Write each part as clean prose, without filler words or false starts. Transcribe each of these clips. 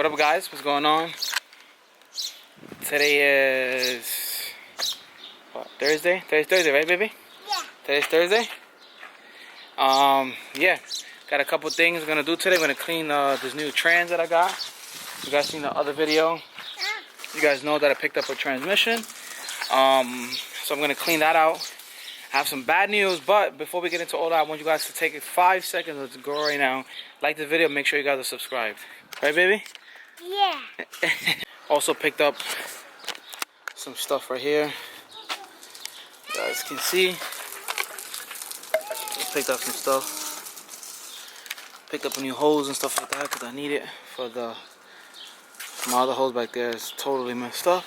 What up, guys? What's going on? Today is what, Thursday? Today's Thursday, right, baby? Yeah. Today's Thursday. Yeah. Got a couple things we're gonna do today. We're gonna clean this new trans that I got. You guys seen the other video? You guys know that I picked up a transmission. So I'm gonna clean that out. I have some bad news, but before we get into all that, I want you guys to take 5 seconds to go right now, like the video, make sure you guys are subscribed. Right, baby? Yeah. Also picked up some stuff right here. You guys can see. Picked up some stuff. Picked up a new hose and stuff like that because I need it for my other hose back there is totally messed up.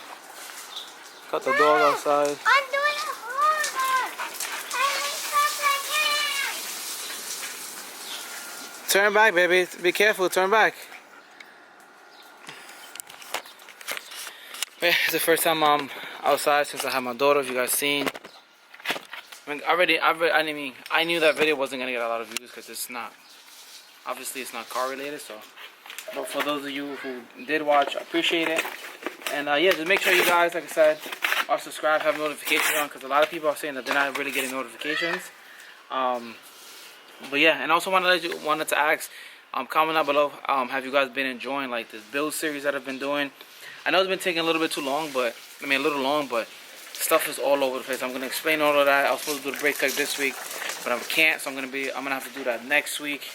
Got the dog outside. I'm doing a homework. Turn back, baby. Be careful. Turn back. Yeah, it's the first time I'm outside since I had my daughter. If you guys seen, I knew that video wasn't gonna get a lot of views because it's not. Obviously, it's not car related. So, but for those of you who did watch, I appreciate it. And yeah, just make sure you guys, like I said, are subscribed, have notifications on, because a lot of people are saying that they're not really getting notifications. But yeah, and also wanted to ask, comment down below, have you guys been enjoying like this build series that I've been doing? I know it's been taking a little bit too long, but a little long, but stuff is all over the place. I'm gonna explain all of that. I was supposed to do the brake tech this week, but I can't, so I'm gonna have to do that next week.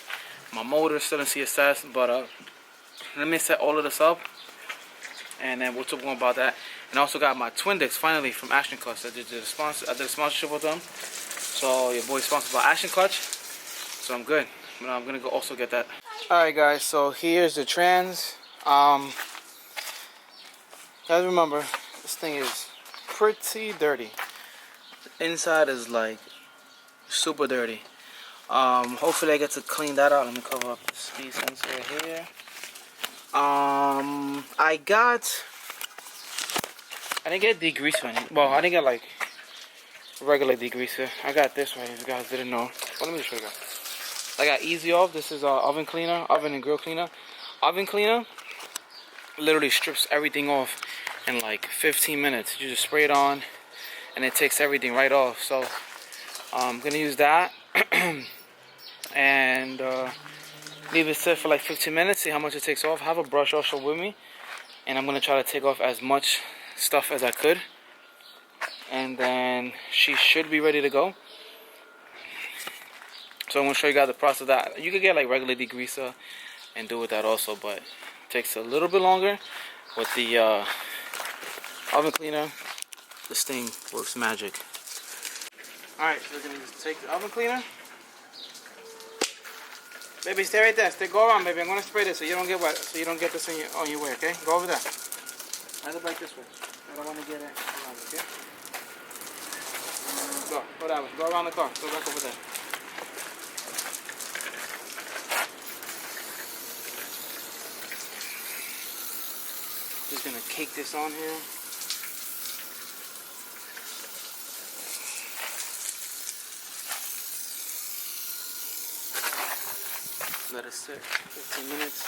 My motor's still in CSS, but let me set all of this up, and then we'll talk more about that. And I also got my twin discs finally from Action Clutch. I did a sponsorship with them, so your boy's sponsored by Action Clutch, so I'm good. But I'm gonna go also get that. All right, guys. So here's the trans. Guys, remember this thing is pretty dirty. The inside is like super dirty. Hopefully I get to clean that out. Let me cover up the speed sensor here. I didn't get degreaser. Well, I didn't get like regular degreaser. I got this one. If you guys didn't know. Well, let me just show you guys. I got Easy Off. This is oven cleaner, oven and grill cleaner. Oven cleaner literally strips everything off in like 15 minutes. You just spray it on, and it takes everything right off. So I'm gonna use that and leave it sit for like 15 minutes. See how much it takes off. I have a brush also with me, and I'm gonna try to take off as much stuff as I could, and then she should be ready to go. So I'm gonna show you guys the process of that. You could get like regular degreaser and do with that also, but it takes a little bit longer. With the oven cleaner, this thing works magic. Alright, so we're gonna just take the oven cleaner. Baby, stay right there. Go around, baby. I'm gonna spray this so you don't get wet, so you don't get this on your way, okay? Go over there. I look like this way. I don't want to get it around, okay? Go that way. Go around the car. Go back over there. Just gonna cake this on here. Let it sit 15 minutes.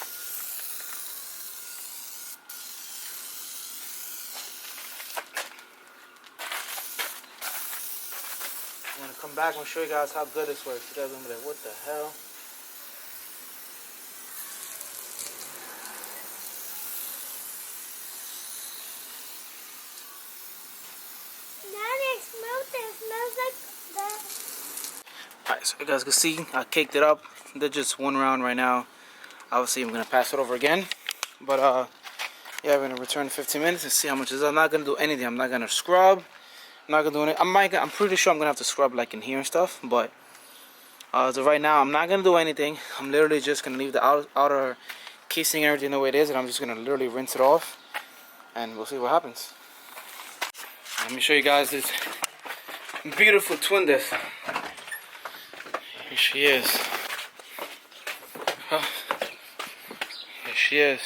I'm gonna come back and show you guys how good this works. You guys gonna be like, what the hell? Alright, so you guys can see I caked it up. They're just one round right now. Obviously I'm gonna pass it over again. But yeah, we're gonna return in 15 minutes and see how much it is. I'm not gonna do anything. I'm not gonna scrub. I'm not gonna do anything. I'm pretty sure I'm gonna have to scrub like in here and stuff. But so right now I'm not gonna do anything. I'm literally just gonna leave the outer casing and everything the way it is, and I'm just gonna literally rinse it off, and we'll see what happens. Let me show you guys this beautiful twin disc. Here she is. Here she is.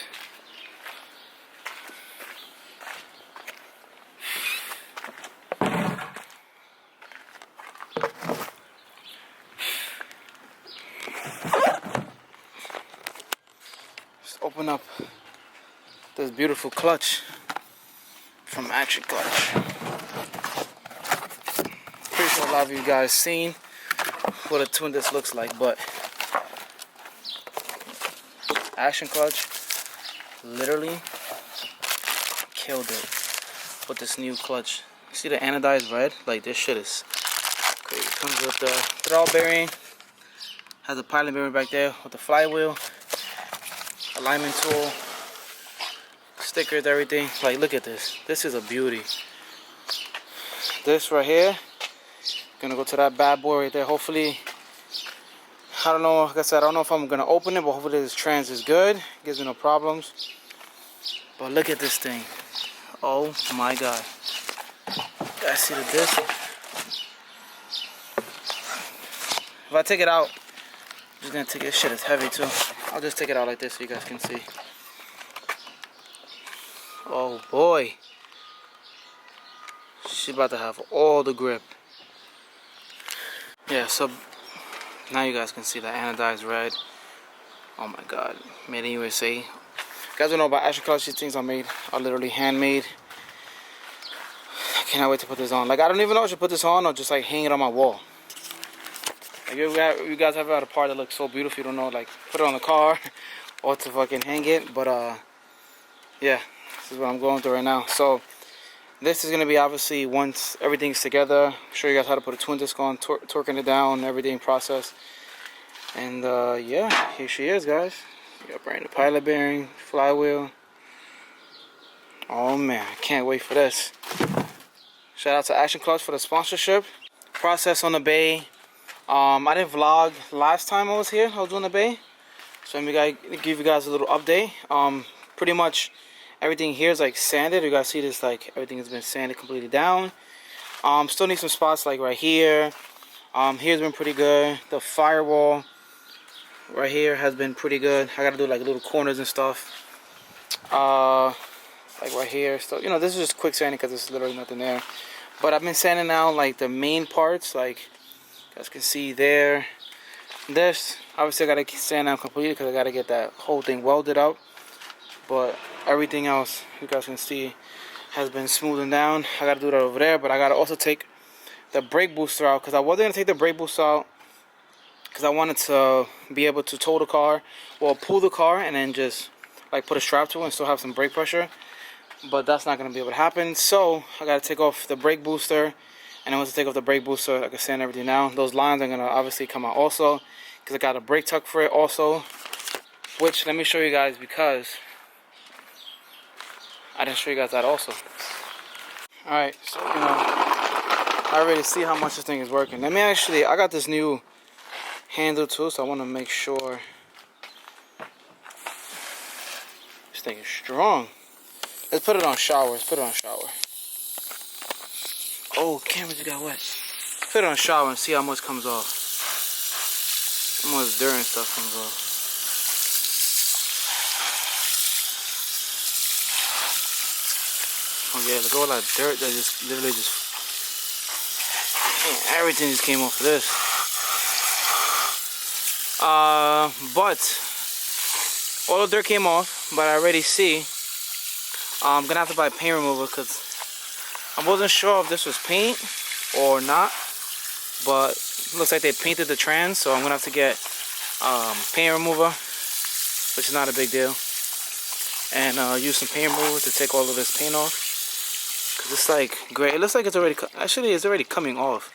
Just open up this beautiful clutch from Action Clutch. Pretty sure a lot of you guys seen what a twin disc looks like, but Action Clutch literally killed it with this new clutch. See the anodized red? Like, this shit is crazy. It comes with the throttle bearing, has a pilot bearing back there with the flywheel, alignment tool, stickers, everything. Like, look at this. This is a beauty. This right here, gonna go to that bad boy right there. Hopefully, I don't know, like I said, I don't know if I'm gonna open it, but hopefully this trans is good, gives me no problems. But look at this thing. Oh my god. Guys, see the disc? If I take it out, I'm just gonna take it. Shit, it's heavy too. I'll just take it out like this so you guys can see. Oh boy. She's about to have all the grip. Yeah, so now you guys can see the anodized red. Oh my god. Made in USA. You guys don't know about Action Clutch. These things are literally handmade. I cannot wait to put this on. Like, I don't even know if I should put this on or just like hang it on my wall. Like, you guys ever had a part that looks so beautiful, you don't know, like, put it on the car or to fucking hang it. But yeah, this is what I'm going through right now. So this is gonna be obviously once everything's together. Show you guys how to put a twin disc on, torquing it down, everything process. And yeah, here she is, guys. You got brand new pilot bearing, flywheel. Oh man, I can't wait for this. Shout out to Action Clutch for the sponsorship. Process on the bay. I didn't vlog last time I was here. I was doing the bay, so I'm gonna give you guys a little update. Pretty much everything here is like sanded. You guys see this, like everything has been sanded completely down. Still need some spots like right here. Here's been pretty good. The firewall right here has been pretty good. I gotta do like little corners and stuff. Like right here, so you know, this is just quick sanding because there's literally nothing there. But I've been sanding out like the main parts, like you guys can see there. This obviously I gotta sand down completely because I gotta get that whole thing welded out. But everything else you guys can see has been smoothing down. I gotta do that over there, but I gotta also take the brake booster out because I wasn't gonna take the brake booster out because I wanted to be able to tow the car, well, pull the car and then just like put a strap to it and still have some brake pressure. But that's not going to be able to happen. So I got to take off the brake booster. And then once I take off the brake booster, I can sand everything down. Those lines are going to obviously come out also, because I got a brake tuck for it also. Which, let me show you guys, because I didn't show you guys that also. Alright, so you know, I already see how much this thing is working. Let me actually, I got this new handle too, so I want to make sure this thing is strong. Let's put it on shower. Let's put it on shower. Oh, camera just got wet. Put it on shower and see how much comes off. How much dirt and stuff comes off. Oh yeah, look at all that dirt that just literally just... Man, everything just came off of this. But all the dirt came off, but I already see I'm gonna have to buy paint remover because I wasn't sure if this was paint or not, but it looks like they painted the trans, so I'm gonna have to get paint remover, which is not a big deal, and use some paint remover to take all of this paint off because it's like gray. It looks like it's already actually it's already coming off,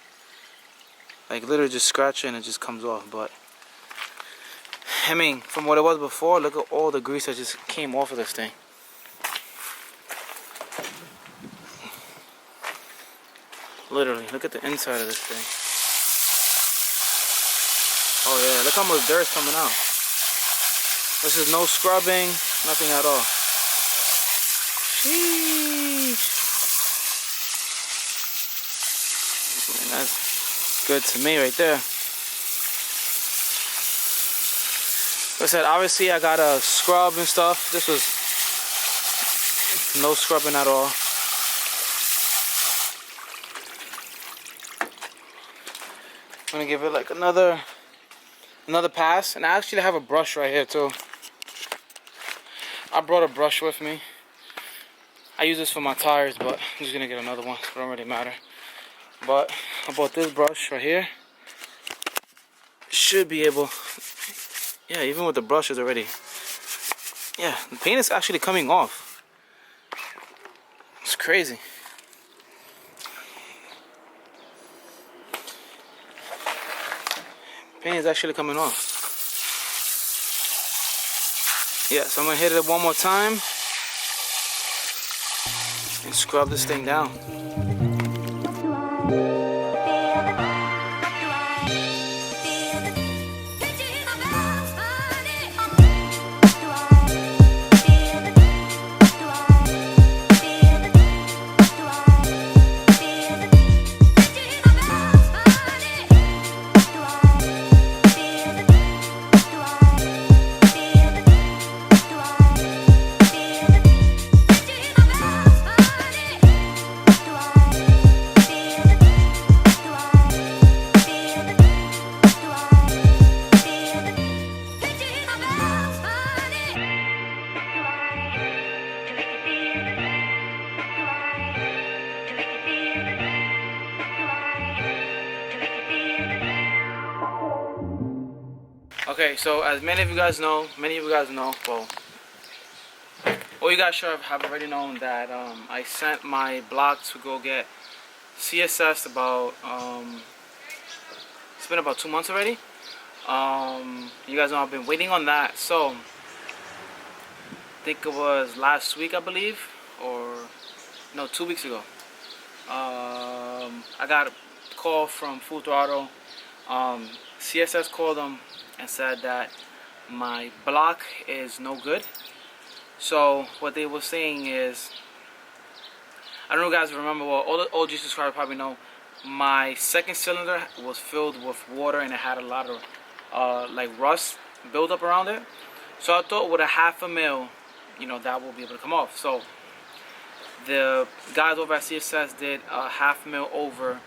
like literally just scratch it and it just comes off. But I mean, from what it was before, look at all the grease that just came off of this thing. Literally, look at the inside of this thing. Oh yeah, look how much dirt's coming out. This is no scrubbing, nothing at all. Sheesh. Man, that's good to me right there. Like I said, obviously I gotta scrub and stuff. This was no scrubbing at all. I'm gonna give it like another pass, and I actually have a brush right here too. I brought a brush with me. I use this for my tires, but I'm just gonna get another one. It don't really matter. But I bought this brush right here. Should be able. Yeah, even with the brushes already. Yeah, the paint is actually coming off. It's crazy. Paint is actually coming off. Yeah, so I'm gonna hit it one more time and scrub this thing down. Okay, so as many of you guys know, well, all you guys should have already known that I sent my block to go get CSS about, it's been about 2 months already. You guys know I've been waiting on that, so I think it was last week, I believe, or no, 2 weeks ago. I got a call from Full Throttle. CSS called them and said that my block is no good. So what they were saying is, I don't know if you guys remember, well, all the OG subscribers probably know, my second cylinder was filled with water and it had a lot of like rust build up around it. So I thought with a 1/2 mil, you know, that will be able to come off. So the guys over at CSS did a 1/2 mil over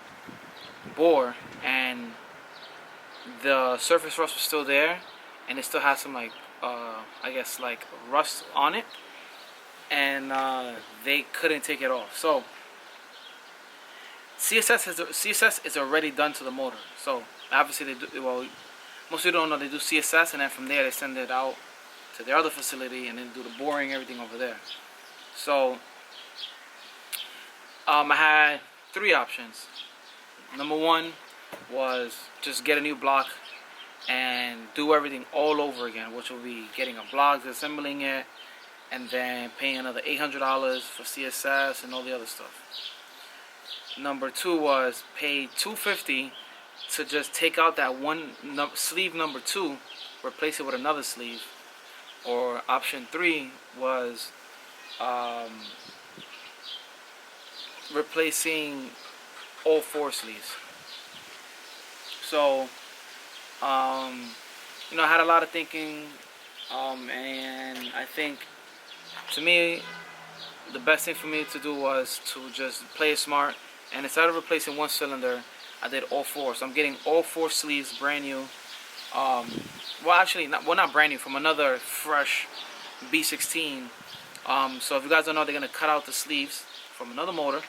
bore, and the surface rust was still there, and it still has some like I guess like rust on it, and they couldn't take it off. So CSS is already done to the motor. So obviously they do, well, most people don't know they do CSS, and then from there they send it out to their other facility and then do the boring, everything over there. So I had 3 options. Number 1 was just get a new block and do everything all over again, which will be getting a block, assembling it, and then paying another $800 for CSS and all the other stuff. Number 2 was pay $250 to just take out that one sleeve number 2, replace it with another sleeve. Or option 3 was replacing all 4 sleeves. So you know, I had a lot of thinking, and I think, to me, the best thing for me to do was to just play it smart, and instead of replacing one cylinder, I did all 4. So I'm getting all 4 sleeves brand new. Well, actually, not brand new, from another fresh B16. So if you guys don't know, they're gonna cut out the sleeves from another motor,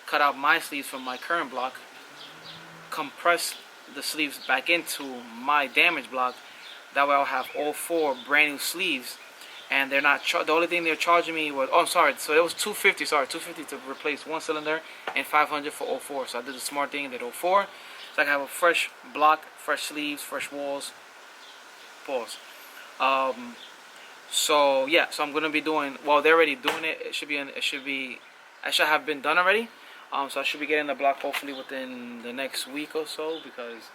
cut out my sleeves from my current block, compress the sleeves back into my damaged block. That way I'll have all 4 brand new sleeves, and they're not the only thing they're charging me was, oh, I'm sorry, so it was $250. Sorry, $250 to replace one cylinder and $500 for all 4. So I did the smart thing, did all 4, so I can have a fresh block, fresh sleeves, fresh walls. Pause. So yeah, so I'm gonna be doing, well, they're already doing it. I should have been done already. So I should be getting the block hopefully within the next week or so, because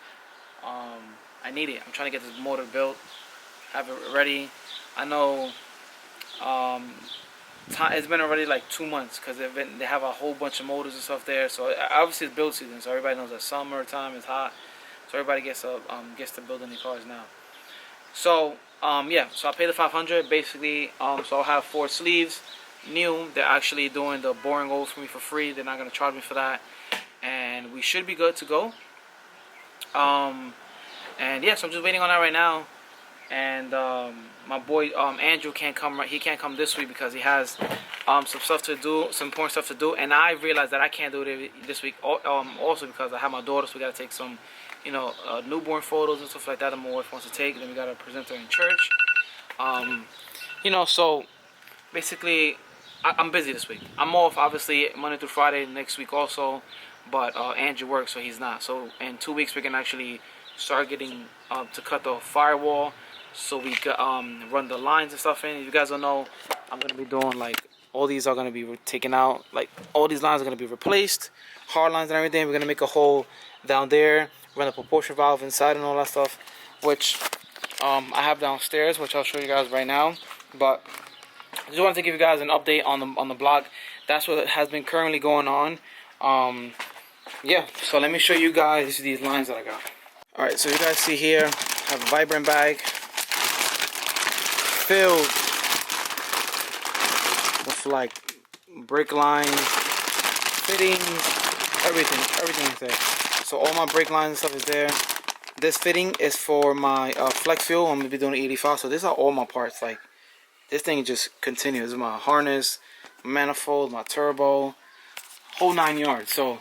I need it. I'm trying to get this motor built, have it ready. I know it's been already like 2 months, because they have a whole bunch of motors and stuff there. So obviously it's build season, so everybody knows that summertime is hot, so everybody gets to building their cars now. So yeah, so I pay the $500 basically. So I'll have 4 sleeves new. They're actually doing the boring over for me for free. They're not going to charge me for that, and we should be good to go. And yeah, so I'm just waiting on that right now. And my boy Andrew can't come. He can't come this week because he has some stuff to do, some important stuff to do, and I realized that I can't do it this week. Also because I have my daughter, so we gotta take some, newborn photos and stuff like that. My wife wants to take. Then we gotta present her in church. So basically, I'm busy this week. I'm off, obviously, Monday through Friday next week also, but Andrew works, so he's not. So in 2 weeks, we can actually start getting to cut the firewall, so we can run the lines and stuff in. If you guys don't know, I'm gonna be doing like all these are gonna be taken out. Like all these lines are gonna be replaced, hard lines and everything. We're gonna make a hole down there, run a proportion valve inside and all that stuff, which I have downstairs, which I'll show you guys right now. But I just wanted to give you guys an update on the block. That's what has been currently going on. Yeah, so let me show you guys these lines that I got. Alright, so you guys see here, I have a vibrant bag filled with like brake lines, fittings, everything is there. So all my brake lines and stuff is there. This fitting is for my flex fuel. I'm gonna be doing 85. So these are all my parts. Like this thing just continues. This is my harness, manifold, my turbo, whole 9 yards. So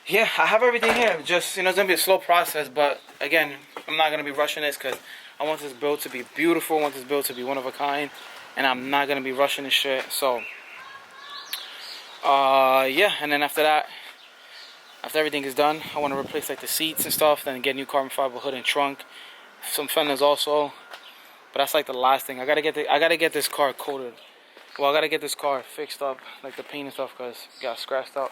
yeah, I have everything here. Just it's gonna be a slow process, but again, I'm not gonna be rushing this because I want this build to be beautiful. I want this build to be one of a kind, and I'm not gonna be rushing this shit. So yeah, and then after that, after everything is done, I want to replace like the seats and stuff, then get new carbon fiber hood and trunk, some fenders also. But that's like the last thing. I gotta get this car coated. Well, I gotta get this car fixed up, like the paint and stuff, because it got scratched up.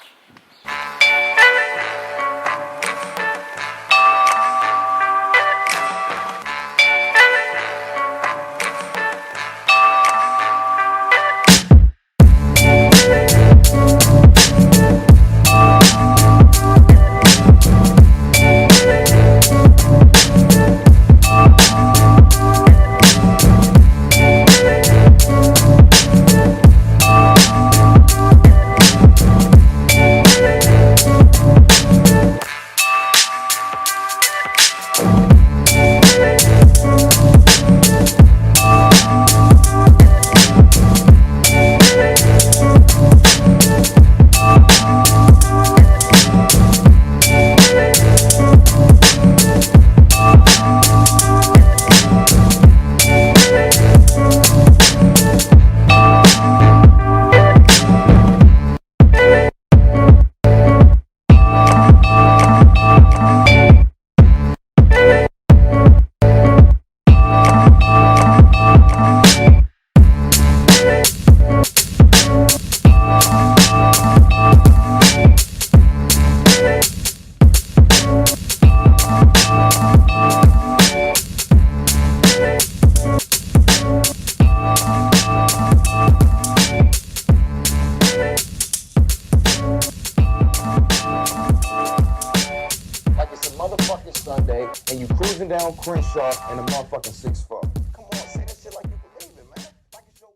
Sunday, and you cruising down Crenshaw in a motherfucking 6'4". Come on, say that shit like you believe it, man.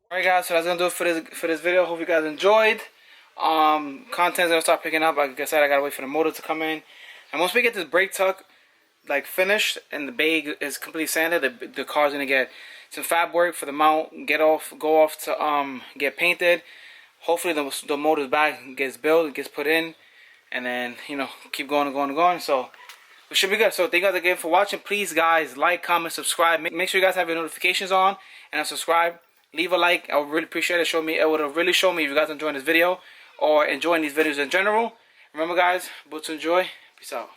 Alright guys, so that's gonna do it for this video. Hope you guys enjoyed. Content's gonna start picking up. Like I said, I gotta wait for the motor to come in. And once we get this brake tuck like finished and the bag is completely sanded, the car's gonna get some fab work for the mount, go off to get painted. Hopefully the motor's back gets built, gets put in, and then keep going and going and going. So it should be good. So thank you guys again for watching. Please guys, like, comment, subscribe. Make sure you guys have your notifications on and subscribe. Leave a like. I would really appreciate it. It would really show me if you guys enjoying this video or enjoying these videos in general. Remember guys, but to enjoy. Peace out.